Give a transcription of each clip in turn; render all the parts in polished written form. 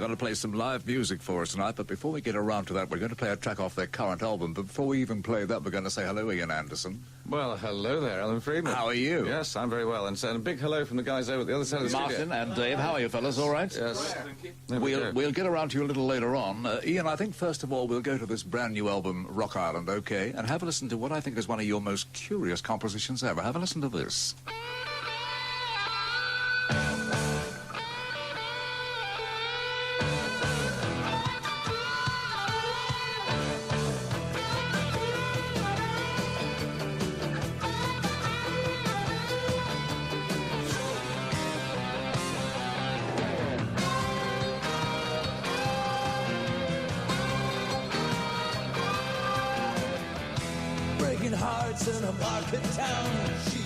going to play some live music for us tonight, but before we get around to that, we're going to play a track off their current album. But before we even play that, we're going to say hello, Ian Anderson. Well, hello there, Alan Freeman. How are you? Yes, I'm very well. And a big hello from the guys over at the other side of the Martin studio. and Dave, how are you fellas? All right? Yes. We'll get around to you a little later on. Ian, I think first of all we'll go to this brand new album, Rock Island, OK, and have a listen to what I think is one of your most curious compositions ever. Have a listen to this. Hearts in a market town. She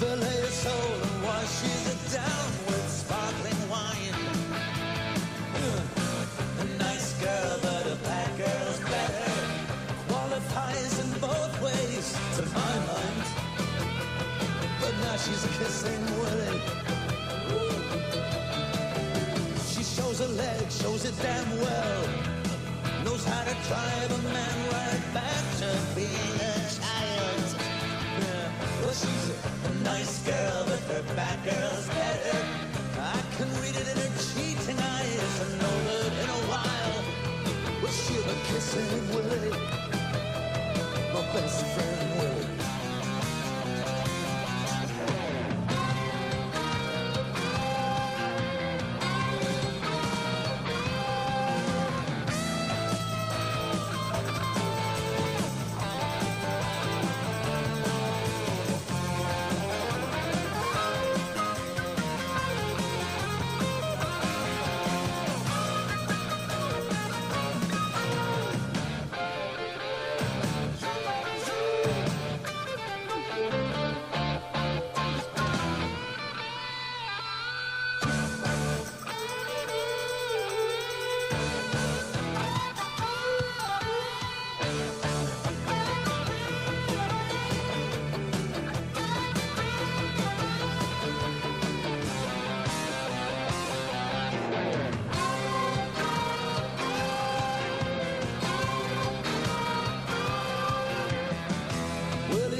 fillet her soul and washes it down with sparkling wine. A nice girl, but a bad girl's better. Qualifies in both ways, to my mind. But now she's kissing Willie. She shows her leg, shows it damn well. Knows how to drive a man right back to being a child. Well, she's a nice girl, but her bad girl's better. I can read it in her cheating eyes and know that in a while, well, she'll be kissing Willie, my best friend Willie.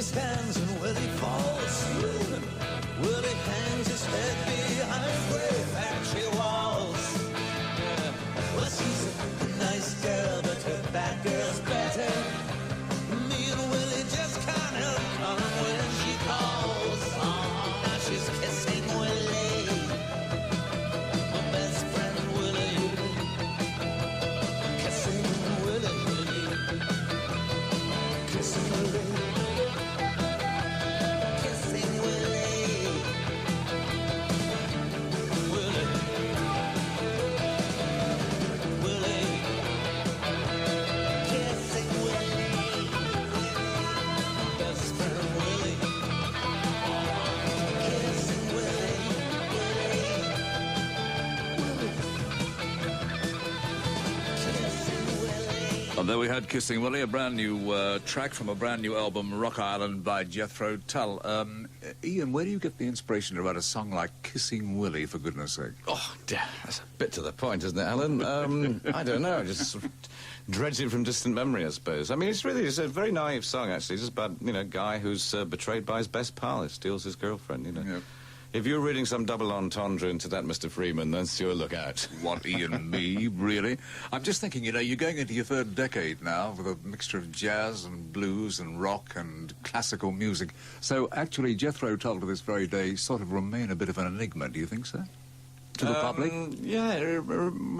Stands and Willie falls. Willie hangs his head behind gray factory walls. Well, she's a nice girl, but her bad girl's better. Me and Willie just can't help come when she calls. Oh, now she's kissing Willie, my best friend Willie. Kissing Willie, kissing Willie. And there we had Kissing Willie, a brand new track from a brand new album, Rock Island by Jethro Tull. Ian, where do you get the inspiration to write a song like Kissing Willie, for goodness sake? Oh, dear, that's a bit to the point, isn't it, Alan? I don't know, just sort of dredged it from distant memory, I suppose. I mean, it's a very naive song, actually. It's just about, a guy who's betrayed by his best pal. It steals his girlfriend, Yep. If you're reading some double entendre into that, Mr. Freeman, then sure look out. What, Ian, me, really? I'm just thinking, you're going into your third decade now with a mixture of jazz and blues and rock and classical music. So actually, Jethro Tull to this very day sort of remain a bit of an enigma, do you think so? To the public? Yeah,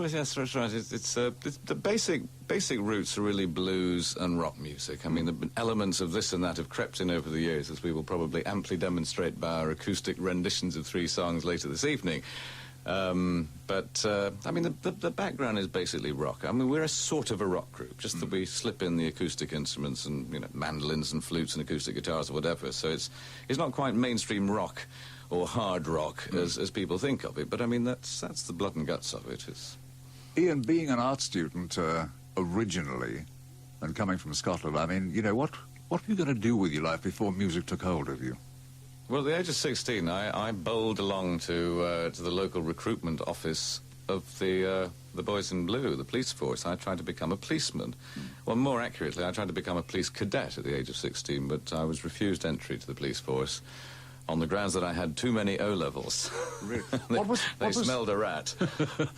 yes, that's right. It's the basic roots are really blues and rock music. I mean, the elements of this and that have crept in over the years, as we will probably amply demonstrate by our acoustic renditions of 3 songs later this evening. I mean, the background is basically rock. I mean, we're a sort of a rock group, just that we slip in the acoustic instruments and, mandolins and flutes and acoustic guitars or whatever. So it's not quite mainstream rock or hard rock as people think of it. But I mean, that's the blood and guts of it. Ian, being an art student originally and coming from Scotland, I mean, what were you going to do with your life before music took hold of you? Well, at the age of 16, I bowled along to the local recruitment office of the the Boys in Blue, the police force. I tried to become a policeman. Well, more accurately, I tried to become a police cadet at the age of 16, but I was refused entry to the police force on the grounds that I had too many O-levels. Really? They smelled a rat.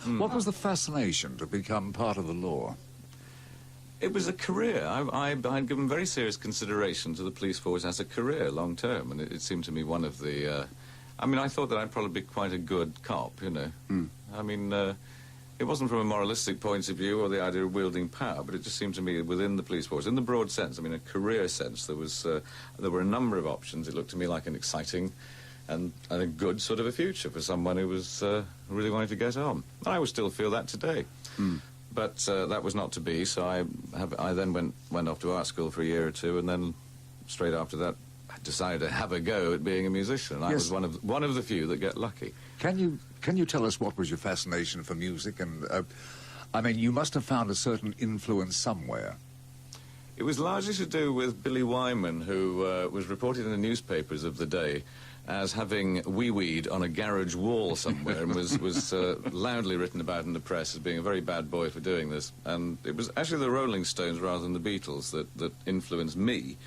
What was the fascination to become part of the law? It was a career. I had given very serious consideration to the police force as a career, long term, and it seemed to me one of the... I mean, I thought that I'd probably be quite a good cop, you know. I mean, it wasn't from a moralistic point of view or the idea of wielding power, but it just seemed to me within the police force, in the broad sense, I mean, a career sense, there were a number of options. It looked to me like an exciting and a good sort of a future for someone who was really wanting to get on. I would still feel that today. But that was not to be, so I then went off to art school for a year or two, and then straight after that I decided to have a go at being a musician. I was one of the few that get lucky. Can you tell us what was your fascination for music? And I mean, you must have found a certain influence somewhere. It was largely to do with Billy Wyman, who was reported in the newspapers of the day as having wee-weed on a garage wall somewhere and was loudly written about in the press as being a very bad boy for doing this. And it was actually the Rolling Stones rather than the Beatles that influenced me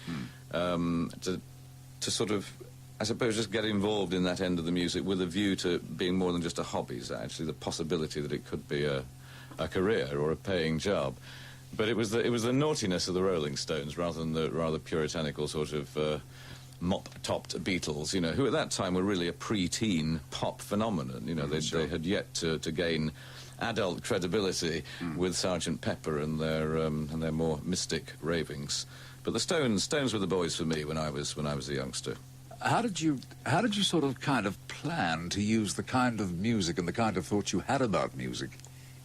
to sort of, I suppose, just get involved in that end of the music with a view to being more than just a hobby, so actually the possibility that it could be a career or a paying job. But it was the naughtiness of the Rolling Stones rather than the rather puritanical sort of mop-topped Beatles, you know, who at that time were really a pre-teen pop phenomenon. You know, they had yet to gain adult credibility with Sgt. Pepper and their more mystic ravings. But the Stones were the boys for me when I was a youngster. How did you sort of kind of plan to use the kind of music and the kind of thoughts you had about music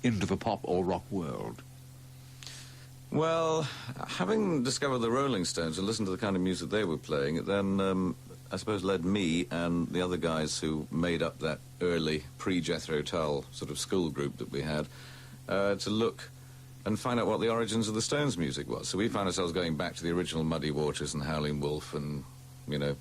into the pop or rock world? Well, having discovered the Rolling Stones and listened to the kind of music they were playing, it then, I suppose, led me and the other guys who made up that early pre-Jethro Tull sort of school group that we had to look and find out what the origins of the Stones music was. So we found ourselves going back to the original Muddy Waters and Howlin' Wolf and, you know,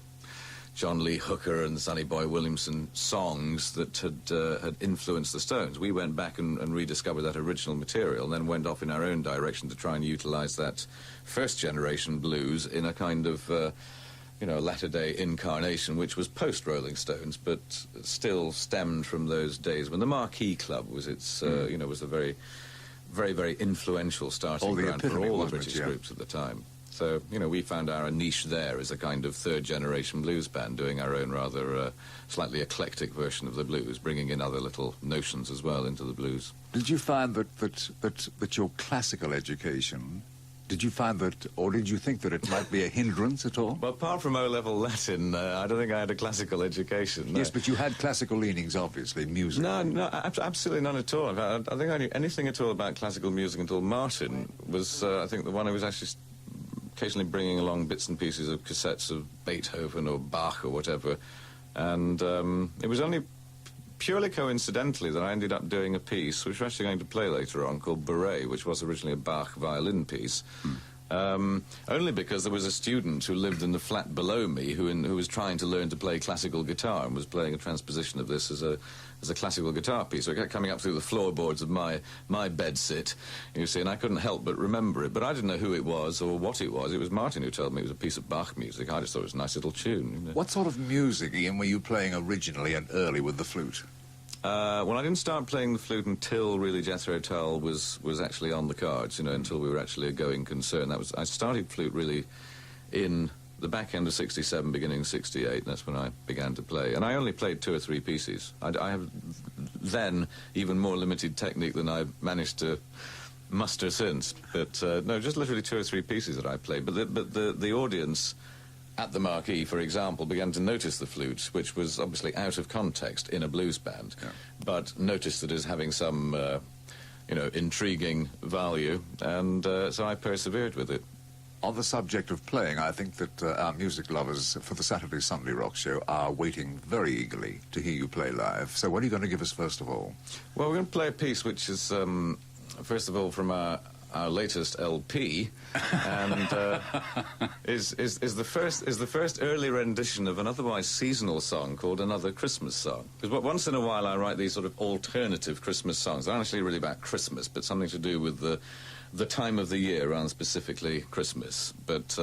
John Lee Hooker and Sonny Boy Williamson songs that had influenced the Stones. We went back and rediscovered that original material and then went off in our own direction to try and utilize that first-generation blues in a kind of, you know, latter-day incarnation, which was post-Rolling Stones, but still stemmed from those days when the Marquee Club was its, you know, was a very, very, very influential starting ground for all the British groups at the time. So, you know, we found our niche there as a kind of third-generation blues band, doing our own rather slightly eclectic version of the blues, bringing in other little notions as well into the blues. Did you find that your classical education, did you find that, or did you think that it might be a hindrance at all? Well, apart from O-level Latin, I don't think I had a classical education. Yes, but you had classical leanings, obviously, music. No, absolutely none at all. I think I knew anything at all about classical music until Martin was, I think, the one who was actually occasionally bringing along bits and pieces of cassettes of Beethoven or Bach or whatever. And it was only purely coincidentally that I ended up doing a piece, which we're actually going to play later on, called Barree, which was originally a Bach violin piece. Only because there was a student who lived in the flat below me who was trying to learn to play classical guitar and was playing a transposition of this as a classical guitar piece. So it kept coming up through the floorboards of my bedsit, you see, and I couldn't help but remember it. But I didn't know who it was or what it was. It was Martin who told me it was a piece of Bach music. I just thought it was a nice little tune. You know. What sort of music, Ian, were you playing originally and early with the flute? Well, I didn't start playing the flute until really Jethro Tull was actually on the cards, you know, until we were actually a going concern. I started flute really in the back end of 67, beginning of 68. That's when I began to play. And I only played 2 or 3 pieces. I have then even more limited technique than I've managed to muster since. But no, just literally 2 or 3 pieces that I played. But the audience at the Marquee, for example, began to notice the flute, which was obviously out of context in a blues band, but noticed it as having some, you know, intriguing value, and so I persevered with it. On the subject of playing, I think that our music lovers for the Saturday Sunday Rock Show are waiting very eagerly to hear you play live. So what are you going to give us first of all? Well, we're going to play a piece which is, first of all, from our our latest LP, and is the first early rendition of an otherwise seasonal song called Another Christmas Song. Because once in a while I write these sort of alternative Christmas songs. They're not actually really about Christmas, but something to do with the time of the year, rather specifically Christmas. But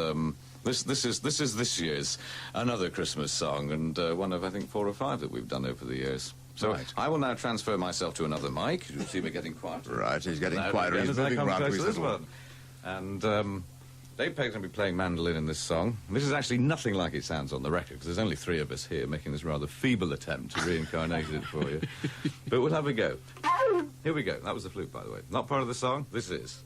this is this year's Another Christmas Song, and one of I think 4 or 5 that we've done over the years. So right. I will now transfer myself to another mic. You see we're getting quieter. Right, he's getting Now, quieter. again, He's as I moving come around to close his to this little... one. And Dave Pegg's going to be playing mandolin in this song. This is actually nothing like it sounds on the record, because there's only 3 of us here making this rather feeble attempt to reincarnate it for you. But we'll have a go. Here we go. That was the flute, by the way. Not part of the song. This is.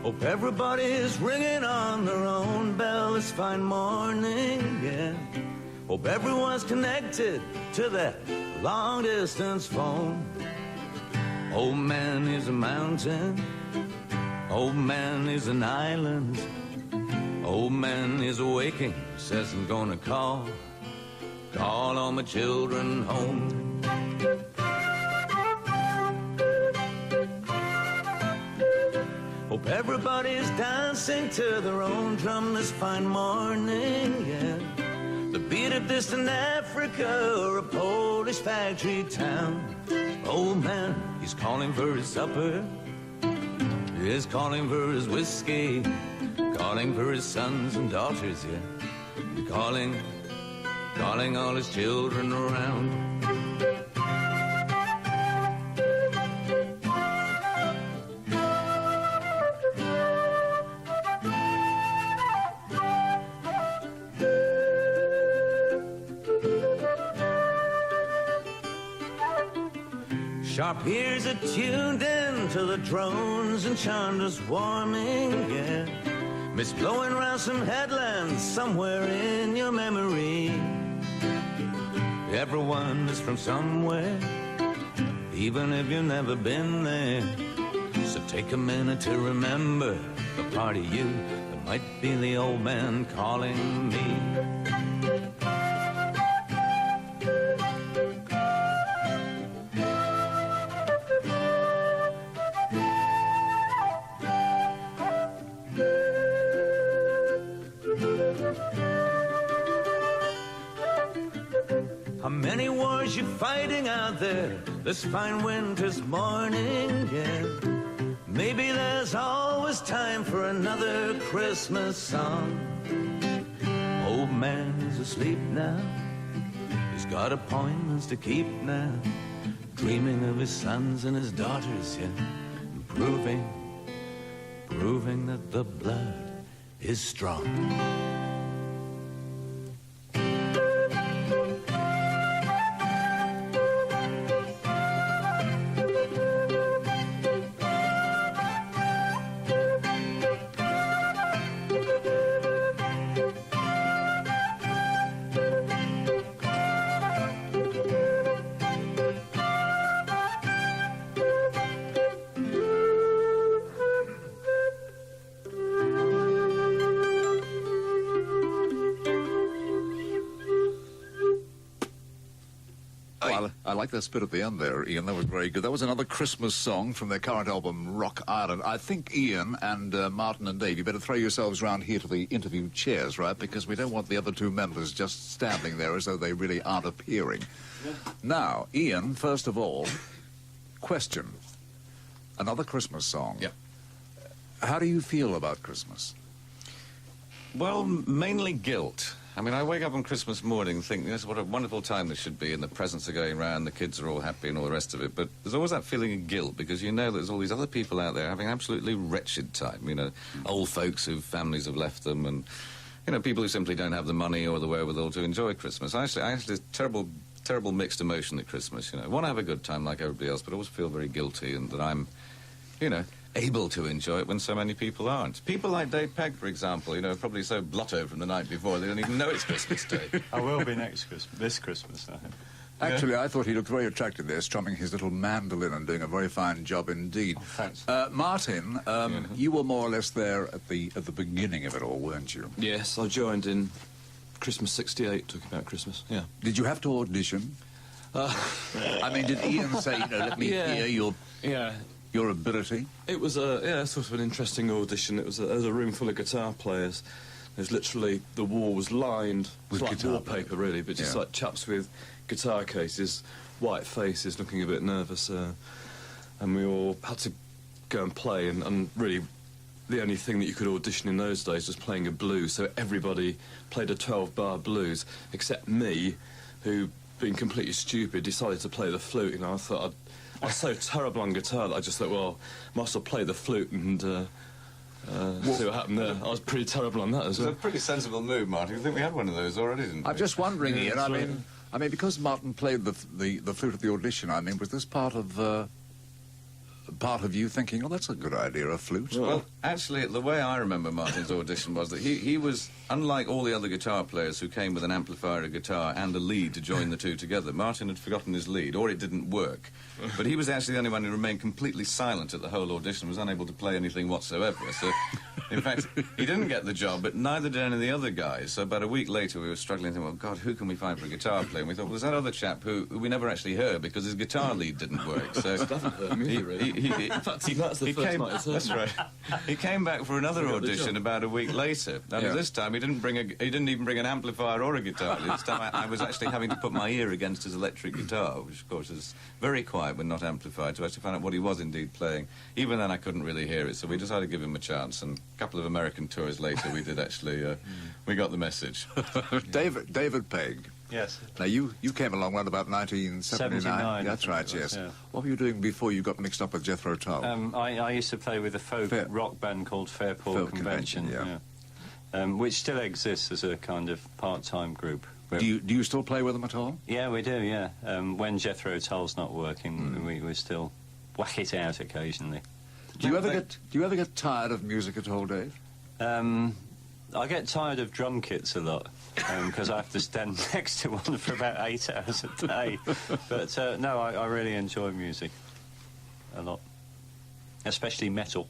Hope everybody's ringing on their own bell this fine morning, yeah. Hope everyone's connected to that long-distance phone. Old man is a mountain, old man is an island. Old man is awaking, says I'm gonna call all my children home. Hope everybody's dancing to their own drum this fine morning, yeah. The beat of distant Africa or a Polish factory town. Old man, he's calling for his supper. He's calling for his whiskey. Calling for his sons and daughters, yeah. Calling all his children around. Sharp ears are tuned in to the drones and Chandra's warming, yeah. Mist blowing around some headlands somewhere in your memory. Everyone is from somewhere, even if you've never been there. So take a minute to remember the part of you that might be the old man calling me. How many wars you fighting out there this fine winter's morning, yeah. Maybe there's always time for another Christmas song. Old man is asleep now. He's got appointments to keep now. Dreaming of his sons and his daughters, yeah. And proving that the blood is strong. I like that bit at the end there, Ian. That was very good. That was another Christmas song from their current album, Rock Island. I think Ian and Martin and Dave, you better throw yourselves round here to the interview chairs, right? Because we don't want the other 2 members just standing there as though they really aren't appearing. Yeah. Now, Ian, first of all, question. Another Christmas song. Yeah. How do you feel about Christmas? Well, mainly guilt. I mean, I wake up on Christmas morning thinking, yes, what a wonderful time this should be, and the presents are going round, the kids are all happy and all the rest of it. But there's always that feeling of guilt, because you know there's all these other people out there having an absolutely wretched time. You know, old folks whose families have left them, and, you know, people who simply don't have the money or the wherewithal to enjoy Christmas. I actually this terrible mixed emotion at Christmas, you know. I want to have a good time like everybody else, but I always feel very guilty, and that I'm, you know, able to enjoy it when so many people aren't. People like Dave Pegg, for example, you know, are probably so blotto from the night before they don't even know it's Christmas Day. I will be this Christmas, I think. Actually, I thought he looked very attractive there, strumming his little mandolin and doing a very fine job indeed. Oh, thanks. Martin, you were more or less there at the beginning of it all, weren't you? Yes, I joined in Christmas '68, talking about Christmas, yeah. Did you have to audition? I mean, did Ian say, you know, let me hear your ability? It was sort of an interesting audition. It was there was a room full of guitar players. There's literally, the wall was lined With like guitar wallpaper, really, but just like chaps with guitar cases, white faces, looking a bit nervous, and we all had to go and play, and really the only thing that you could audition in those days was playing a blues, so everybody played a 12-bar blues, except me, who, being completely stupid, decided to play the flute. You know, I thought I was so terrible on guitar that I just thought, well, I might as well play the flute and see what happened there. I was pretty terrible on that as well. It was a pretty sensible move, Martin. I think we had one of those already, didn't we? I'm just wondering, Ian, I mean, because Martin played the flute at the audition, I mean, was this part of you thinking, oh, that's a good idea, a flute? Well, actually, the way I remember Martin's audition was that he was, unlike all the other guitar players who came with an amplifier, a guitar, and a lead to join the two together, Martin had forgotten his lead, or it didn't work. But he was actually the only one who remained completely silent at the whole audition, was unable to play anything whatsoever. So, in fact, he didn't get the job, but neither did any of the other guys. So about a week later, we were struggling to think, well, God, who can we find for a guitar player? And we thought, well, there's that other chap who we never actually heard because his guitar lead didn't work. So That's right. He came back for another audition about a week later. And this time he didn't even bring an amplifier or a guitar. This time I was actually having to put my ear against his electric guitar, which of course is very quiet when not amplified, to actually find out what he was indeed playing. Even then I couldn't really hear it, so we decided to give him a chance, and a couple of American tours later we did actually, we got the message. David Pegg. Yes. Now, you came along around about 1979. 79, That's right, yes. Yeah. What were you doing before you got mixed up with Jethro Tull? I used to play with a folk rock band called Fairport Convention, which still exists as a kind of part-time group. Do you still play with them at all? Yeah, we do, yeah. When Jethro Tull's not working, we still whack it out occasionally. Do you ever get tired of music at all, Dave? I get tired of drum kits a lot because I have to stand next to one for about 8 hours a day. But no, I really enjoy music a lot, especially metal.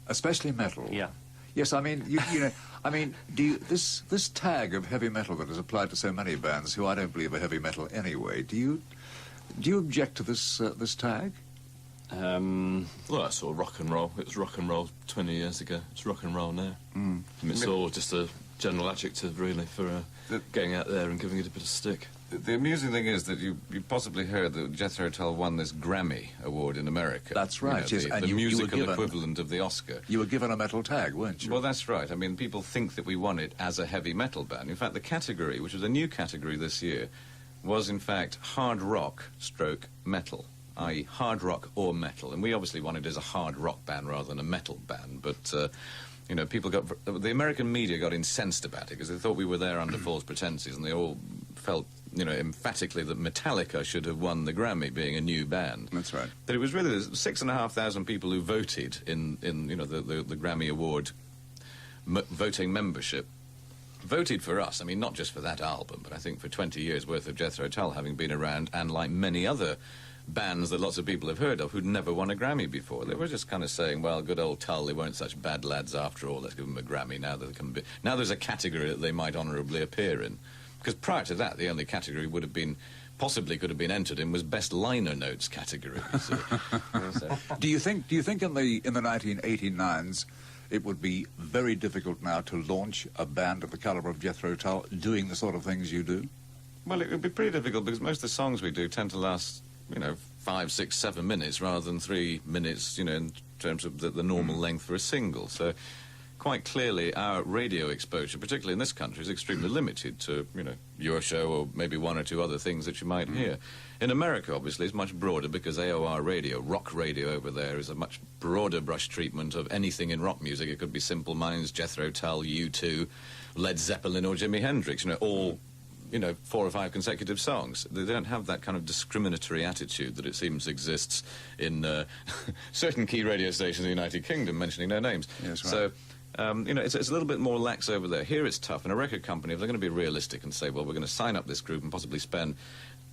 Especially metal. Yeah. Yes, I mean, you know, I mean, this tag of heavy metal that is applied to so many bands who I don't believe are heavy metal anyway? Do you object to this tag? Well, that's sort of rock and roll. It was rock and roll 20 years ago. It's rock and roll now. And it's all just a general adjective, really, for getting out there and giving it a bit of stick. The amusing thing is that you possibly heard that Jethro Tull won this Grammy award in America. That's right, you know, yes. The musical equivalent of the Oscar. You were given a metal tag, weren't you? Well, that's right. I mean, people think that we won it as a heavy metal band. In fact, the category, which was a new category this year, was in fact hard rock stroke metal, i.e. hard rock or metal. And we obviously won it as a hard rock band rather than a metal band, but... you know, the American media got incensed about it because they thought we were there under false pretenses, and they all felt, you know, emphatically that Metallica should have won the Grammy, being a new band. That's right. But it was really 6,500 people who voted in you know, the Grammy Award voting membership. Voted for us. I mean, not just for that album, but I think for 20 years' worth of Jethro Tull having been around, and like many other bands that lots of people have heard of who'd never won a Grammy before. They were just kind of saying, well, good old Tull, they weren't such bad lads after all, let's give them a Grammy. Now there's a category that they might honourably appear in. Because prior to that, the only category could have been entered in was Best Liner Notes category. So. Do you think in the 1989s it would be very difficult now to launch a band of the calibre of Jethro Tull doing the sort of things you do? Well, it would be pretty difficult because most of the songs we do tend to last, you know, 5, 6, 7 minutes rather than 3 minutes, you know, in terms of the normal length for a single. So quite clearly our radio exposure, particularly in this country, is extremely limited to, you know, your show or maybe one or two other things that you might hear. In America, obviously, it's much broader because AOR radio, rock radio over there, is a much broader brush treatment of anything in rock music. It could be Simple Minds, Jethro Tull, U2, Led Zeppelin or Jimi Hendrix, you know, all you know, 4 or 5 consecutive songs. They don't have that kind of discriminatory attitude that it seems exists in certain key radio stations in the United Kingdom, mentioning no names. Yes, right. So, you know, it's a little bit more lax over there. Here it's tough. And a record company, if they're going to be realistic and say, well, we're going to sign up this group and possibly spend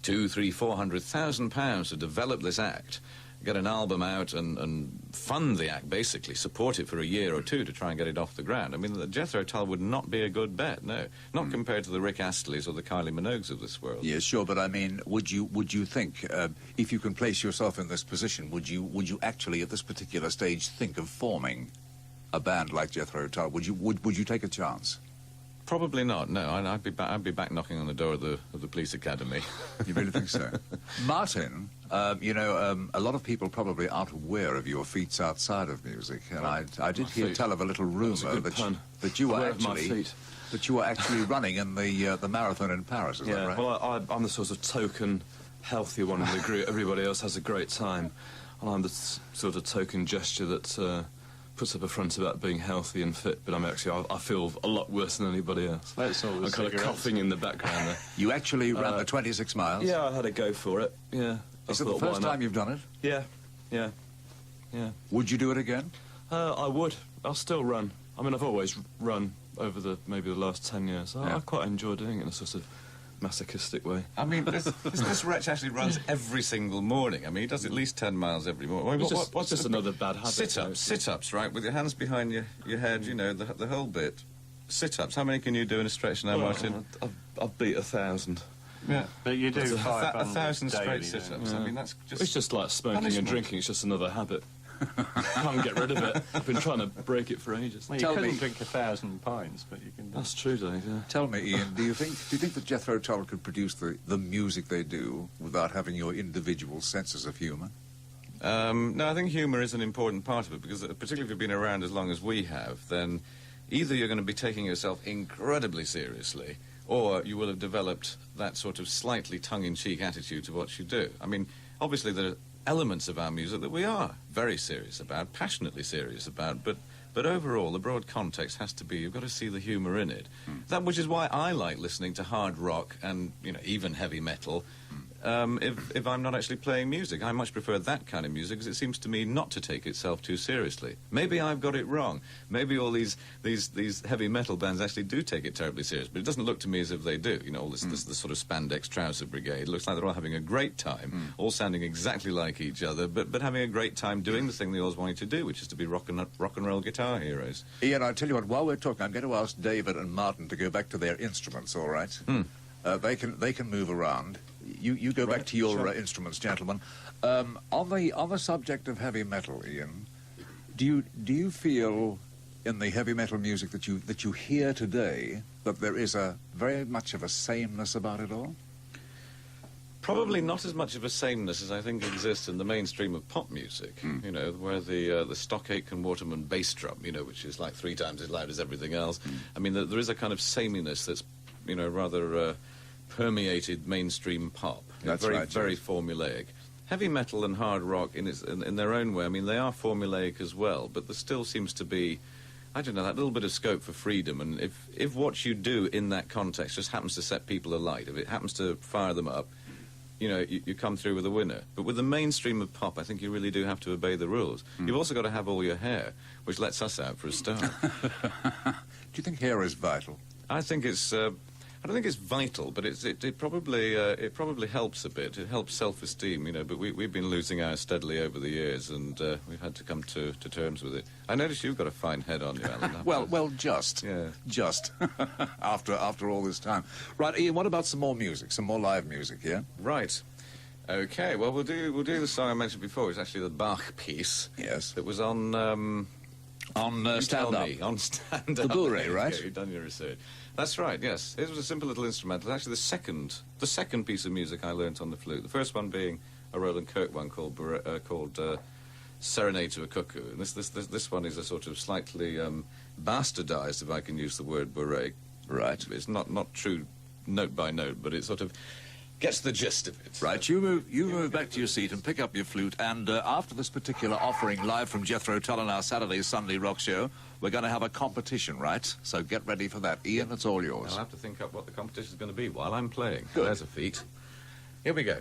200,000, 300,000, 400,000 pounds to develop this act, get an album out and fund the act, basically, support it for a year or 2 to try and get it off the ground. I mean, the Jethro Tull would not be a good bet, no. Not compared to the Rick Astleys or the Kylie Minogues of this world. Yes, sure, but I mean, would you think, if you can place yourself in this position, would you actually, at this particular stage, think of forming a band like Jethro Tull? Would you take a chance? Probably not, no. I'd be back knocking on the door of the police academy. You really think so? Martin, you know, a lot of people probably aren't aware of your feats outside of music, and I did hear tell of a little rumour that you were actually running in the marathon in Paris. Is that right? Well, I'm the sort of token healthy one in the group. Everybody else has a great time, and I'm the sort of token gesture that puts up a front about being healthy and fit, but I feel a lot worse than anybody else. That's all. I'm kind of coughing in the background there. You actually ran the 26 miles? Yeah, I had a go for it, yeah. Is it the first time you've done it? Yeah. Would you do it again? I would. I'll still run. I mean, I've always run over maybe the last 10 years. I quite enjoy doing it in a sort of masochistic way. I mean, this wretch actually runs every single morning. I mean, he does at least 10 miles every morning. What's just another bad habit? Sit-ups, right, with your hands behind your head, you know, the whole bit. Sit-ups. How many can you do in a stretch now, Martin? I've beat 1,000. Yeah. But you do 1,000 straight daily, sit-ups. Yeah. I mean, that's just... It's just like smoking punishment. and drinking. It's just another habit. Can't get rid of it. I've been trying to break it for ages. Well, you couldn't drink 1,000 pints, but you can... That's true, Dave, yeah. Tell me, Ian, do you think that Jethro Tull could produce the music they do without having your individual senses of humour? No, I think humour is an important part of it, because particularly if you've been around as long as we have, then either you're going to be taking yourself incredibly seriously, or you will have developed that sort of slightly tongue-in-cheek attitude to what you do. I mean, obviously there are elements of our music that we are very serious about, passionately serious about, but overall the broad context has to be, you've got to see the humour in it. That which is why I like listening to hard rock and, you know, even heavy metal. If I'm not actually playing music, I much prefer that kind of music, because it seems to me not to take itself too seriously. Maybe I've got it wrong. Maybe all these heavy metal bands actually do take it terribly serious, but it doesn't look to me as if they do. You know, all this sort of spandex trouser brigade. It looks like they're all having a great time, all sounding exactly like each other, but having a great time doing the thing they always wanted to do, which is to be rock and roll guitar heroes. Ian, I'll tell you what, while we're talking, I'm going to ask David and Martin to go back to their instruments, all right? They can move around. You go back to your instruments, gentlemen. On the subject of heavy metal, Ian, do you feel in the heavy metal music that you hear today that there is a very much of a sameness about it all? Probably not as much of a sameness as I think exists in the mainstream of pop music, you know, where the Stock Aitken Waterman bass drum, you know, which is like 3 times as loud as everything else. I mean, there is a kind of sameness that's, you know, rather permeated mainstream pop. That's very, right, very yes. formulaic. Heavy metal and hard rock, in their own way, I mean, they are formulaic as well, but there still seems to be, I don't know, that little bit of scope for freedom. And if what you do in that context just happens to set people alight, if it happens to fire them up, you know, you come through with a winner. But with the mainstream of pop, I think you really do have to obey the rules. You've also got to have all your hair, which lets us out for a start. Do you think hair is vital? I think it's... I don't think it's vital, but it probably helps a bit. It helps self-esteem, you know. But we've been losing ours steadily over the years, and we've had to come to terms with it. I notice you've got a fine head on you, Alan. well, just after all this time. Right, Ian. What about some more music, some more live music? Yeah. Right. Okay. Well, we'll do the song I mentioned before. It's actually the Bach piece. Yes. That was on Stand Up. On Stand The Up. Barree, right? You've done your research. That's right, yes. It was a simple little instrumental. Actually, the second piece of music I learnt on the flute. The first one being a Roland Kirk one called Serenade to a Cuckoo. And this one is a sort of slightly bastardized, if I can use the word, Barree. Right. It's not true note by note, but it's sort of gets the gist of it. Right, you move back to your seat and pick up your flute, and after this particular offering live from Jethro Tull on our Saturday Sunday rock show, we're going to have a competition, right? So get ready for that. Ian, it's all yours. I'll have to think up what the competition's going to be while I'm playing. Good. There's a feat. Here we go.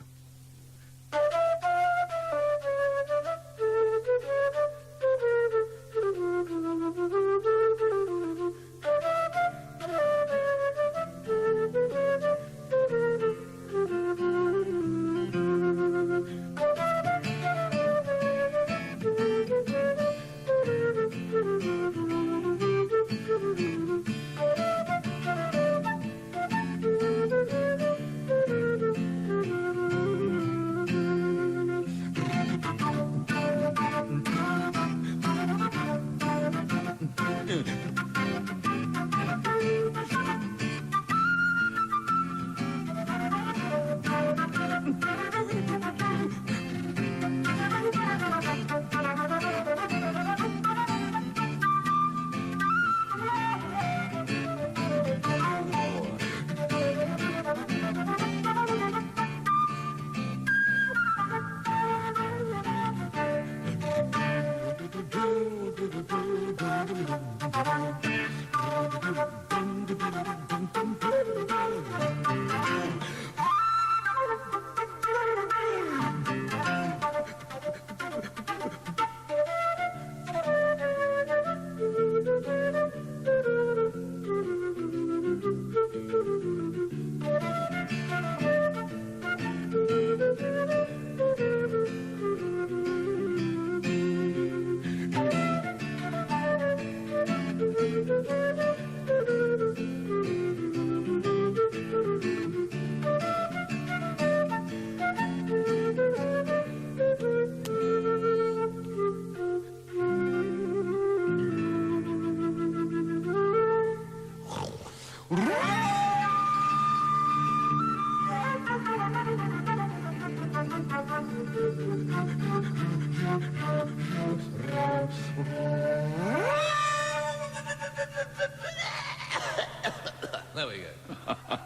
There we go.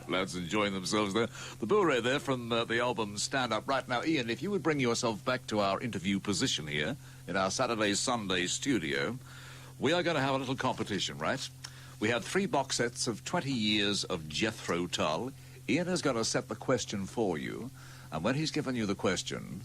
Lads enjoying themselves there. The Barree there from the album Stand Up. Right now, Ian, if you would bring yourself back to our interview position here in our Saturday Sunday studio, we are going to have a little competition, right? We have 3 box sets of 20 years of Jethro Tull. Ian is going to set the question for you, and when he's given you the question,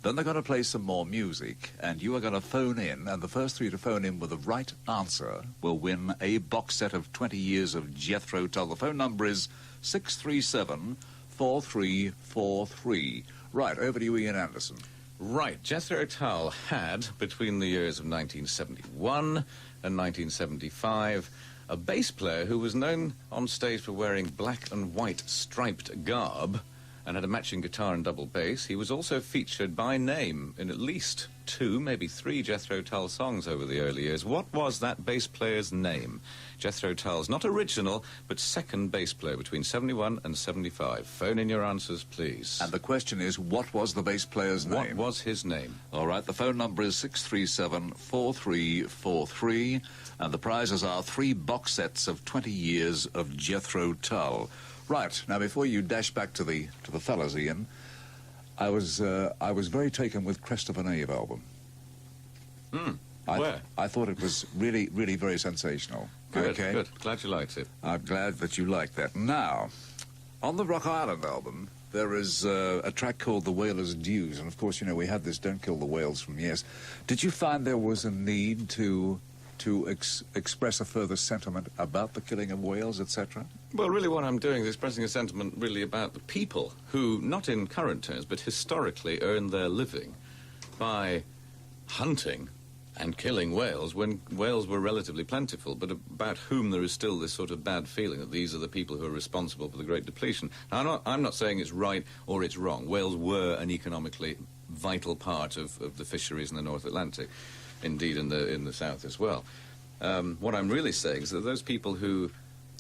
then they're going to play some more music, and you are going to phone in, and the first 3 to phone in with the right answer will win a box set of 20 years of Jethro Tull. The phone number is 637-4343. Right, over to you, Ian Anderson. Right, Jethro Tull had, between the years of 1971 and 1975, a bass player who was known on stage for wearing black and white striped garb and had a matching guitar and double bass. He was also featured by name in at least 2, maybe 3 Jethro Tull songs over the early years. What was that bass player's name? Jethro Tull's not original, but second bass player between 71 and 75. Phone in your answers, please. And the question is, what was the bass player's name? What was his name? All right, the phone number is 637-4343, and the prizes are 3 box sets of 20 years of Jethro Tull. Right, now before you dash back to the fellas, Ian, I was very taken with Christopher Nave album. Where? I thought it was really, really very sensational. Good, okay? good. Glad you liked it. I'm glad that you liked that. Now, on the Rock Island album, there is a track called The Whalers' Dues, and of course, you know, we had this Don't Kill the Whales from Yes. Did you find there was a need to express a further sentiment about the killing of whales, etc.? Well, really what I'm doing is expressing a sentiment really about the people who, not in current terms, but historically earned their living by hunting and killing whales when whales were relatively plentiful, but about whom there is still this sort of bad feeling that these are the people who are responsible for the great depletion. Now, I'm not saying it's right or it's wrong. Whales were an economically vital part of the fisheries in the North Atlantic, indeed in the South as well. What I'm really saying is that those people who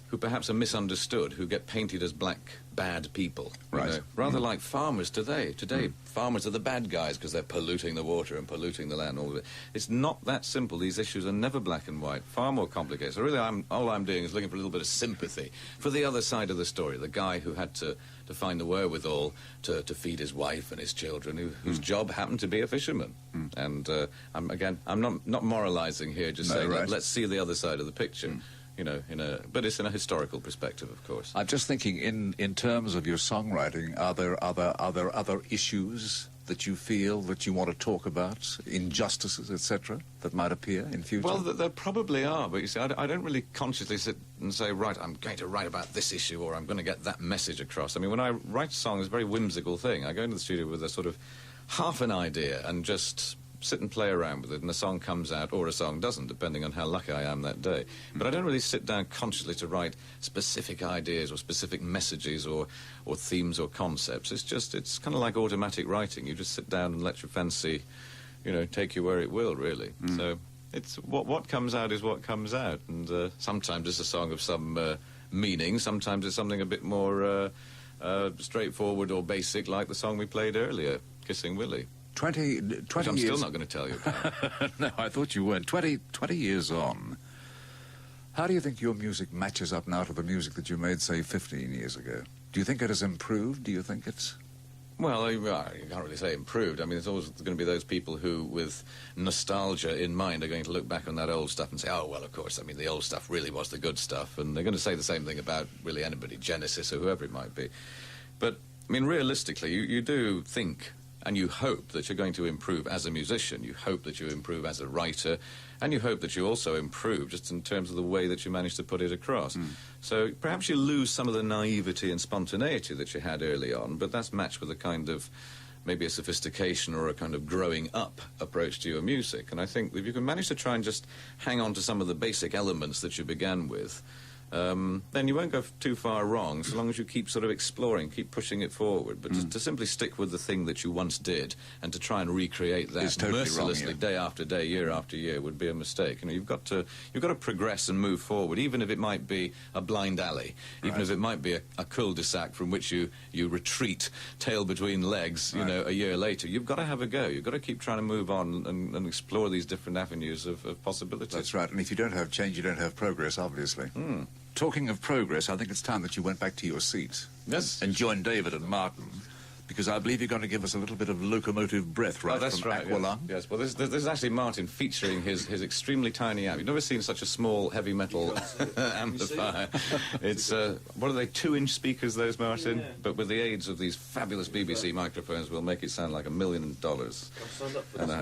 who perhaps are misunderstood, who get painted as black, bad people. you Right. know, rather like farmers today. Today, farmers are the bad guys because they're polluting the water and polluting the land. All of it. It's not that simple. These issues are never black and white, far more complicated. So really, all I'm doing is looking for a little bit of sympathy for the other side of the story, the guy who had to find the wherewithal to feed his wife and his children, whose job happened to be a fisherman. And I'm not moralizing here, just No, saying, right. let's see the other side of the picture. You know, but it's in a historical perspective, of course. I'm just thinking, in terms of your songwriting, are there other issues that you feel that you want to talk about, injustices, etc., that might appear in future? Well, there probably are, but you see, I don't really consciously sit and say, right, I'm going to write about this issue, or I'm going to get that message across. I mean, when I write a song, it's a very whimsical thing. I go into the studio with a sort of half an idea and just sit and play around with it, and a song comes out, or a song doesn't, depending on how lucky I am that day. But I don't really sit down consciously to write specific ideas or specific messages or themes or concepts. It's kind of like automatic writing. You just sit down and let your fancy, take you where it will, really. So it's what comes out is what comes out, and sometimes it's a song of some meaning, sometimes it's something a bit more straightforward or basic, like the song we played earlier, Kissing Willie. 20 Which I'm years... still not going to tell you about. No, I thought you weren't. 20 years on, how do you think your music matches up now to the music that you made, say, 15 years ago? Do you think it has improved? Do you think it's... Well, you can't really say improved. I mean, there's always going to be those people who, with nostalgia in mind, are going to look back on that old stuff and say, oh, well, of course, I mean, the old stuff really was the good stuff. And they're going to say the same thing about really anybody, Genesis or whoever it might be. But, I mean, realistically, you do think... and you hope that you're going to improve as a musician, you hope that you improve as a writer, and you hope that you also improve just in terms of the way that you manage to put it across. So perhaps you lose some of the naivety and spontaneity that you had early on, but that's matched with a kind of, maybe a sophistication or a kind of growing up approach to your music. And I think if you can manage to try and just hang on to some of the basic elements that you began with, then you won't go too far wrong, so long as you keep sort of exploring, keep pushing it forward. But to simply stick with the thing that you once did and to try and recreate that totally mercilessly wrong, day after day, year after year, would be a mistake. You've got to progress and move forward, even if it might be a blind alley, even if it might be a cul-de-sac from which you retreat, tail between legs, a year later. You've got to have a go. You've got to keep trying to move on and explore these different avenues of possibilities. That's right, and if you don't have change, you don't have progress, obviously. Talking of progress, I think it's time that you went back to your seat. Yes. And joined David and Martin, because I believe you're going to give us a little bit of Locomotive Breath, right? Oh, that's from right. Aqualung. Yes. Well, this is actually Martin featuring his extremely tiny amp. You've never seen such a small heavy metal amplifier. It's what are they? 2-inch speakers, those, Martin? Yeah. But with the aids of these fabulous BBC microphones, we'll make it sound like $1 million.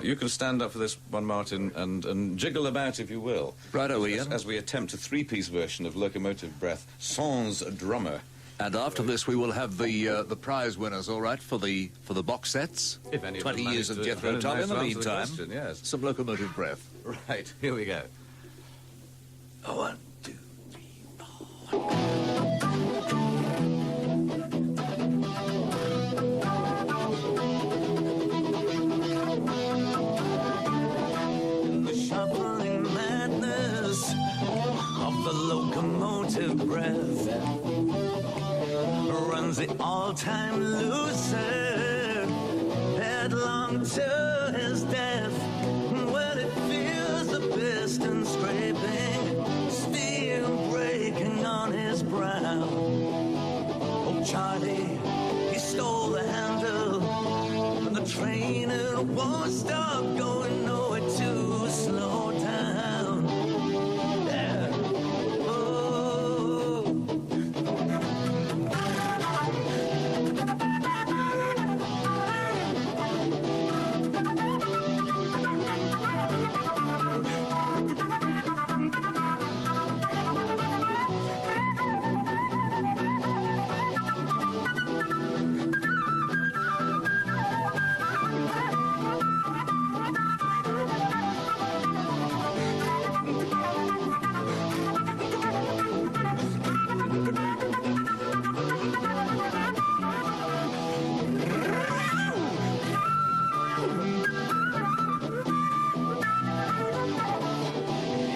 You can stand up for this one, Martin, and jiggle about if you will. Righto, Ian. As we attempt a 3-piece version of Locomotive Breath, sans drummer. And after this, we will have the prize winners, all right, for the box sets. If any of 20 them years of manage to- Jethro Tull. In the answer the meantime, question, yes. some Locomotive Breath. Right, here we go. 1, 2, 3, 4. The shuffling madness of the locomotive breath runs the all-time loser headlong to his death. When it feels the piston scraping, steel breaking on his brow. Oh, Charlie, he stole the handle, and the train it won't stop going nowhere to slow down. Yeah. Oh.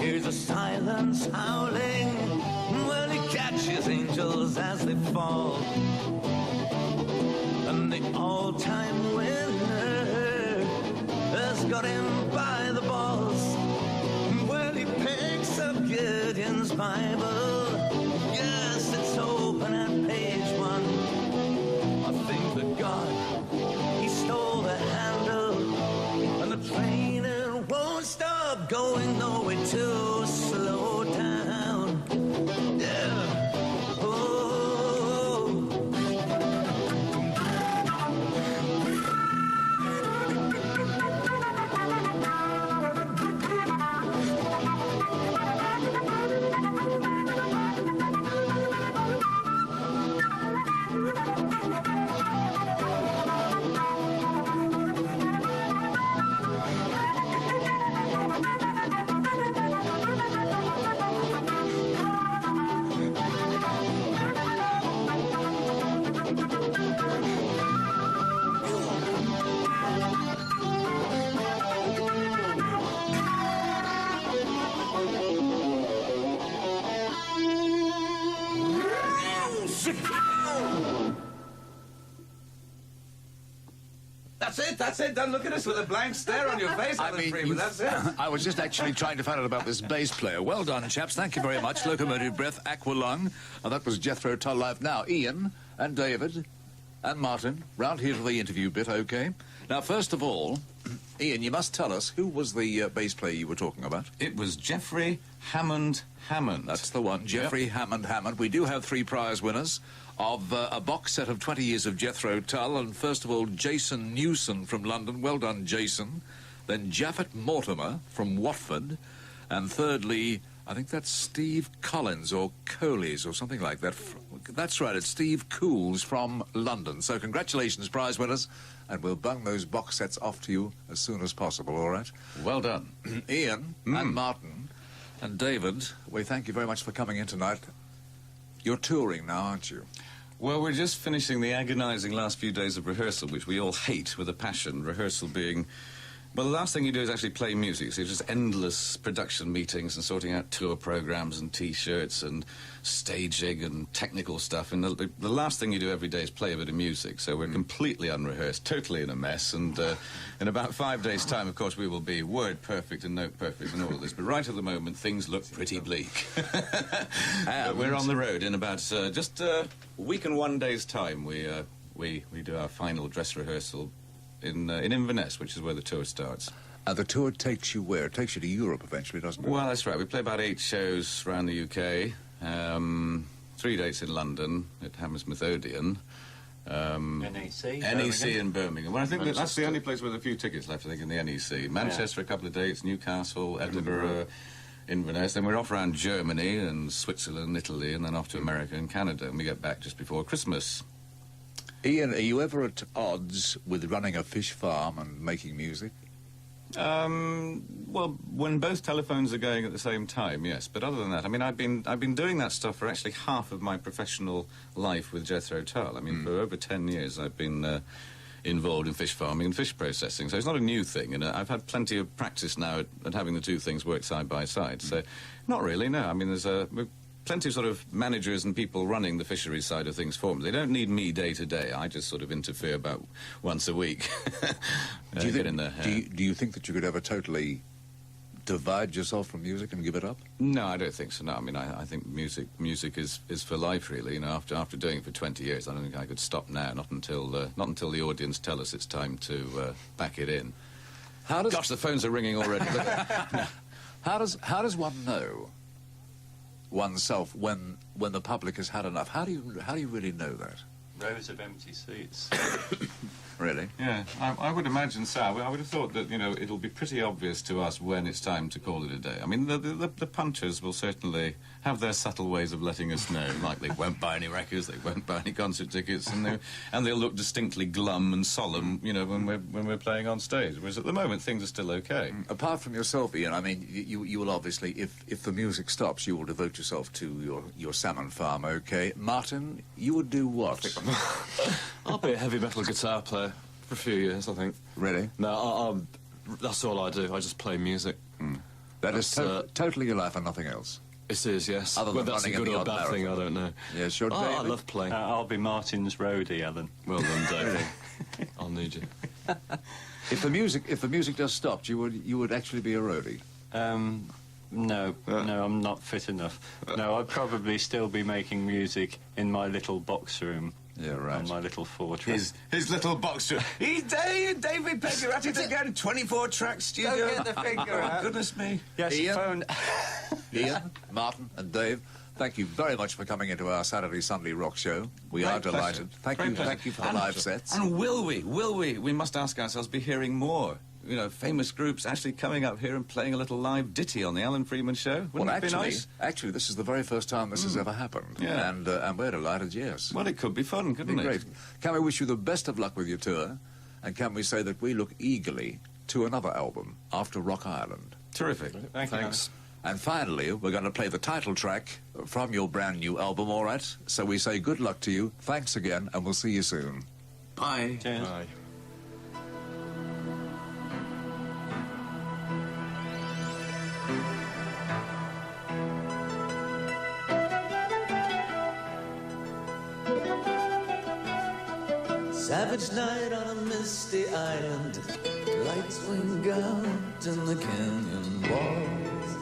Here's a silence howling. Well, he can't as they fall. And the all-time winner has got him by the balls. Well, he picks up Gideon's Bible. Yes, it's open at page 1. I think that God, he stole the handle, and the train it won't stop going, no, it too slow down. Yeah. Oh. That's it. Don't look at us with a blank stare on your face, Freeman. That's it. I was just actually trying to find out about this bass player. Well done, chaps. Thank you very much. Locomotive Breath, Aqualung. And that was Jethro Tull live. Now, Ian and David and Martin, round here to the interview bit, OK? Now, first of all, Ian, you must tell us, who was the bass player you were talking about? It was Jeffrey Hammond. That's the one, Jeffrey Hammond. We do have 3 prize winners of a box set of 20 years of Jethro Tull. And first of all, Jason Newson from London. Well done, Jason. Then Japhett Mortimer from Watford. And thirdly, I think that's Steve Collins or Coleys or something like that. That's right, it's Steve Cools from London. So congratulations, prize winners. And we'll bung those box sets off to you as soon as possible, all right? Well done. Ian and Martin and David, we thank you very much for coming in tonight. You're touring now, aren't you? Well, we're just finishing the agonising last few days of rehearsal, which we all hate with a passion. Rehearsal being... Well, the last thing you do is actually play music, so it's just endless production meetings and sorting out tour programmes and T-shirts and staging and technical stuff. And the last thing you do every day is play a bit of music, so we're completely unrehearsed, totally in a mess. And in about 5 days' time, of course, we will be word perfect and note perfect and all of this. But right at the moment, things look pretty bleak. But we're on the road in about just a week and 1 day's time. We do our final dress rehearsal in Inverness, which is where the tour starts. The tour takes you where? It takes you to Europe eventually, doesn't it? Well, that's right. We play about 8 shows around the UK, 3 dates in London at Hammersmith Odeon. NEC in Birmingham. Well, I think that's the only place with a few tickets left, I think, in the NEC. Manchester a couple of dates, Newcastle, Edinburgh, Inverness. Then we're off around Germany and Switzerland, Italy, and then off to America and Canada. And we get back just before Christmas. Ian, are you ever at odds with running a fish farm and making music? Well, when both telephones are going at the same time, yes. But other than that, I mean, I've been doing that stuff for actually half of my professional life with Jethro Tull. I mean, for over 10 years I've been involved in fish farming and fish processing, so it's not a new thing. And I've had plenty of practice now at having the two things work side by side. So, not really, no. I mean, there's plenty of sort of managers and people running the fisheries side of things for me. They don't need me day to day. I just sort of interfere about once a week. Do you think that you could ever totally divide yourself from music and give it up? No, I don't think so. No, I mean, I think music is for life, really. You know, after doing it for 20 years, I don't think I could stop now. Not until the audience tell us it's time to back it in. Gosh, the phones are ringing already. How does one know oneself when the public has had enough? How do you really know that? Rows of empty seats. Really? Yeah, I would imagine so. I would have thought that, you know, it'll be pretty obvious to us when it's time to call it a day. I mean, the punchers will certainly have their subtle ways of letting us know. Like, they won't buy any records, they won't buy any concert tickets, and they'll look distinctly glum and solemn, you know, when we're playing on stage. Whereas at the moment, things are still okay. Apart from yourself, Ian, I mean, you will obviously, if the music stops, you will devote yourself to your salmon farm, okay? Martin, you would do what? I'll be a heavy metal guitar player for a few years, I think. Really? No, that's all I do. I just play music. That is totally your life and nothing else. It is, yes. Other than Whether that's a running in good the or odd bad thing, I marathon. don't know. Yeah, sure, Oh, I David. love playing. I'll be Martin's roadie, Alan. Well done, David. I'll need you. If the music just stopped, you would actually be a roadie. No, I'm not fit enough. No, I'd probably still be making music in my little box room. Yeah, right. On my little fortress. His little box room. He's David Pegger at it again. 24-track studio. Go get the finger out. Goodness me. Yes, Ian? phone. Ian, Martin, and Dave, thank you very much for coming into our Saturday Sunday rock show. We are Great delighted. Thank you for the live sets. And will we must ask ourselves, be hearing more? You know, famous groups actually coming up here and playing a little live ditty on the Alan Freeman show. Wouldn't it be nice? Actually, this is the very first time this has ever happened. Yeah. And we're delighted, yes. Well, it could be fun, It'd couldn't be it? great. Can we wish you the best of luck with your tour? And can we say that we look eagerly to another album after Rock Island? Terrific. Thank you. Thanks. And finally, we're going to play the title track from your brand new album, all right? So we say good luck to you. Thanks again, and we'll see you soon. Bye. Cheers. Bye. Savage night on a misty island, lights wing out in the canyon walls.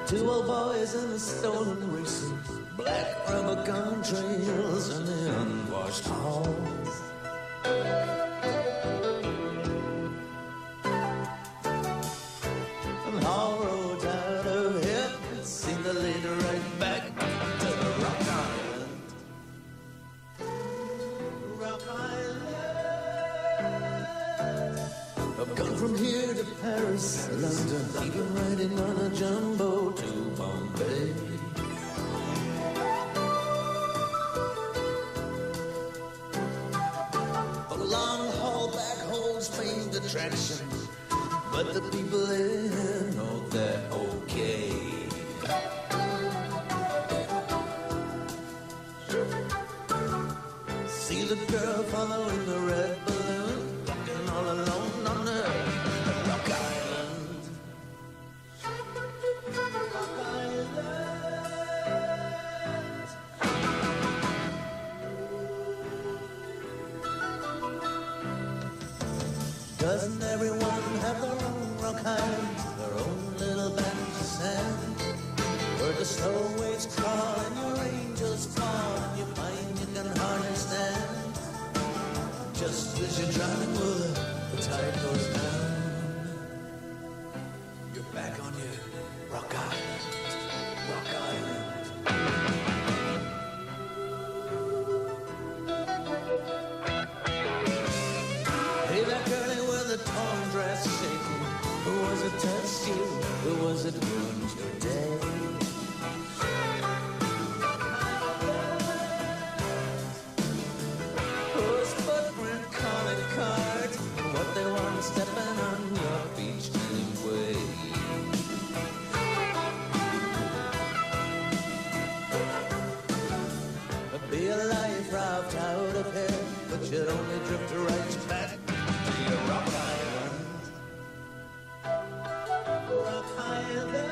Two old boys in the stolen races, black rubber gun trails and the unwashed halls. And all roads out of here seem to lead right back to the Rock Island. Rock Island. I've gone from here to Paris, London, even riding on a jumbo to Bombay. A long haul back holds famed attractions, but the people there know they're okay. See the girl following the red balloon, rocking all alone on the Rock Island. Rock Island. Doesn't everyone have their own Rock Island, their own little patch of sand, where the slow waves crawl and your angels fall and you find you can hardly stand? Just as you're drowning with the tide goes down, you're back on your Rock Island, Rock Island. Hey, that girlie with the torn dress shaking, who was it touched you? Who was it ruined your day? Whose footprint calling cards? What they want stepping on your beach anyway? Be a life raft out of here, but you'd only drift right back to your Rock Island. Rock Island.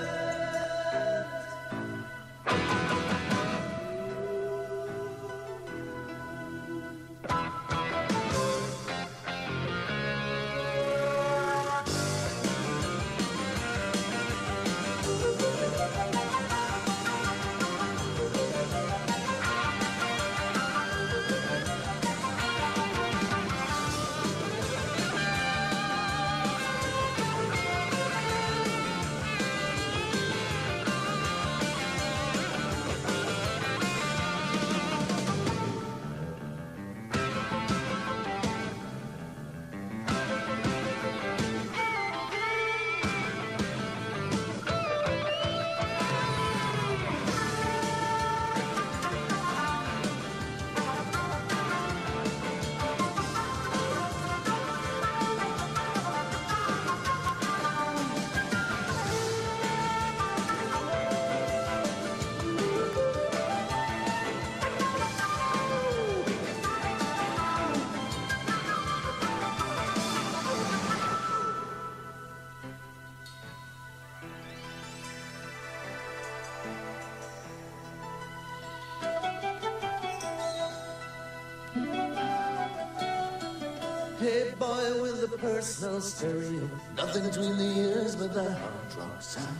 Hey boy with a personal stereo, nothing between the ears but that hard rock sound.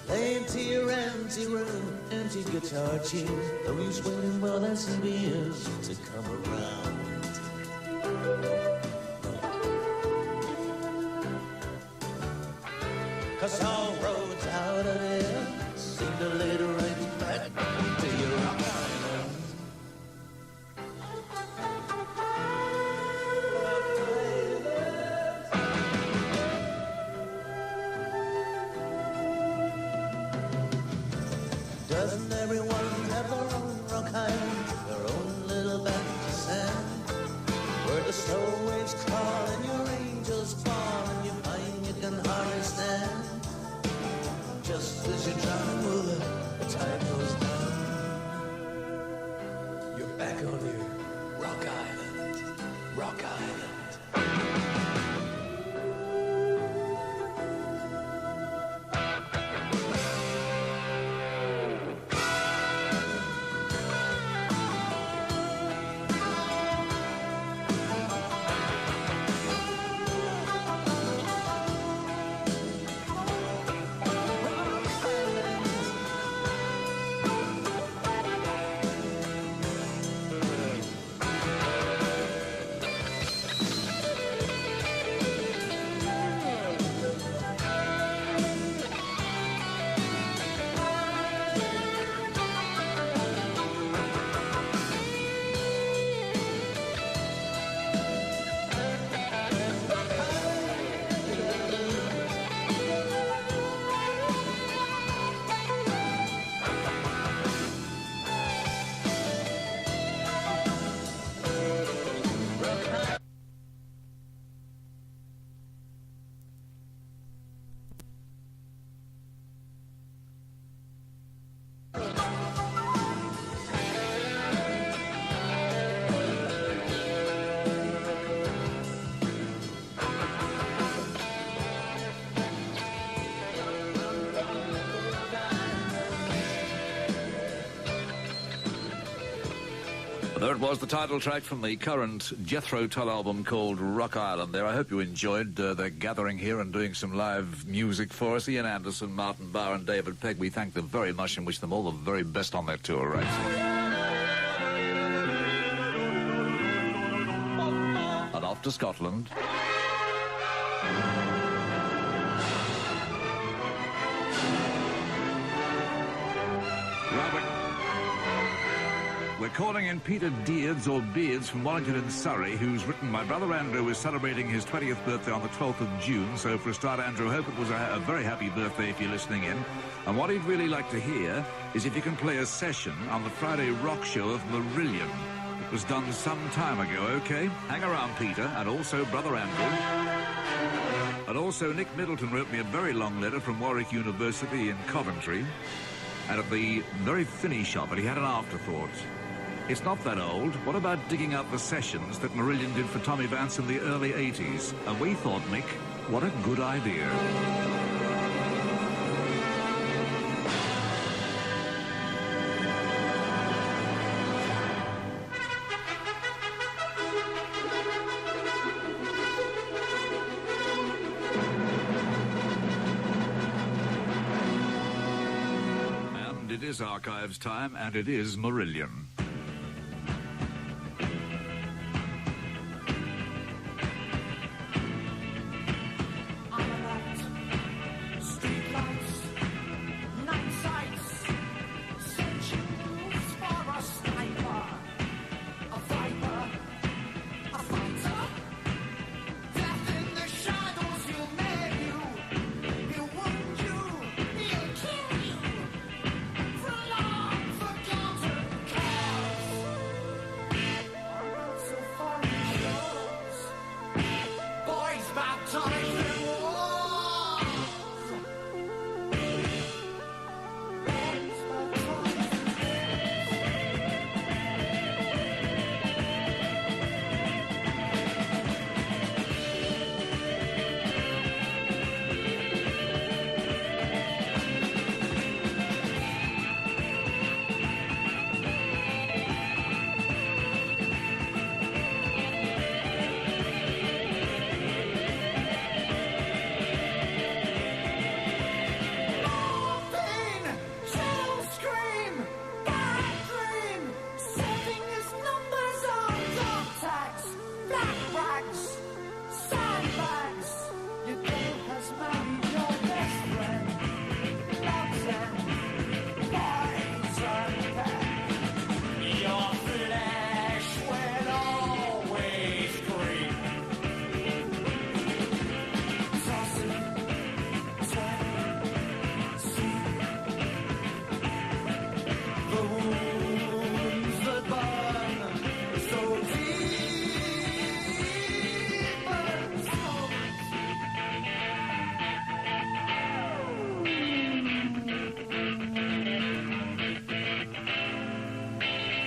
Playing to your empty room, empty guitar tunes, though you swinging for that some years to come around. Cause all roads out of here seem to lead right back to your rock island. Doesn't everyone have their own rock island, their own little bank of sand, where the slow waves crawl and your angels fall and you find you can hardly stand? Just as you're trying to move it, the tide goes down. You're back on your rock island, rock island. There it was, the title track from the current Jethro Tull album called Rock Island there. I hope you enjoyed their gathering here and doing some live music for us. Ian Anderson, Martin Barr and David Pegg, we thank them very much and wish them all the very best on their tour race. And off to Scotland. We're calling in Peter Deards, or Beards, from Wallington in Surrey, who's written, my brother Andrew is celebrating his 20th birthday on the 12th of June, so for a start, Andrew, hope it was a very happy birthday if you're listening in. And what he'd really like to hear is if you can play a session on the Friday rock show of Marillion. It was done some time ago, OK? Hang around, Peter, and also brother Andrew. And also Nick Middleton wrote me a very long letter from Warwick University in Coventry, and at the very finish of it, he had an afterthought. It's not that old. What about digging up the sessions that Marillion did for Tommy Vance in the early 80s? And we thought, Mick, what a good idea. And it is Archives time, and it is Marillion. Kill you for long, for counter, care.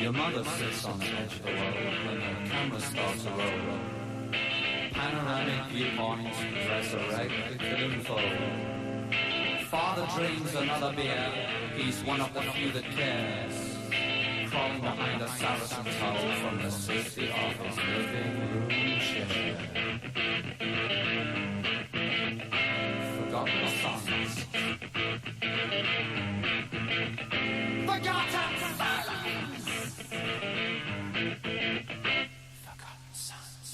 Your mother sits on the edge of the world when the camera starts to roll. Panoramic viewpoints resurrect the killing foe. Father dreams another beer, he's one of the few that cares. Crawling behind a Saracen towel from the safety of his living room chair. Forgotten sons. Forgotten silence. Forgotten sons.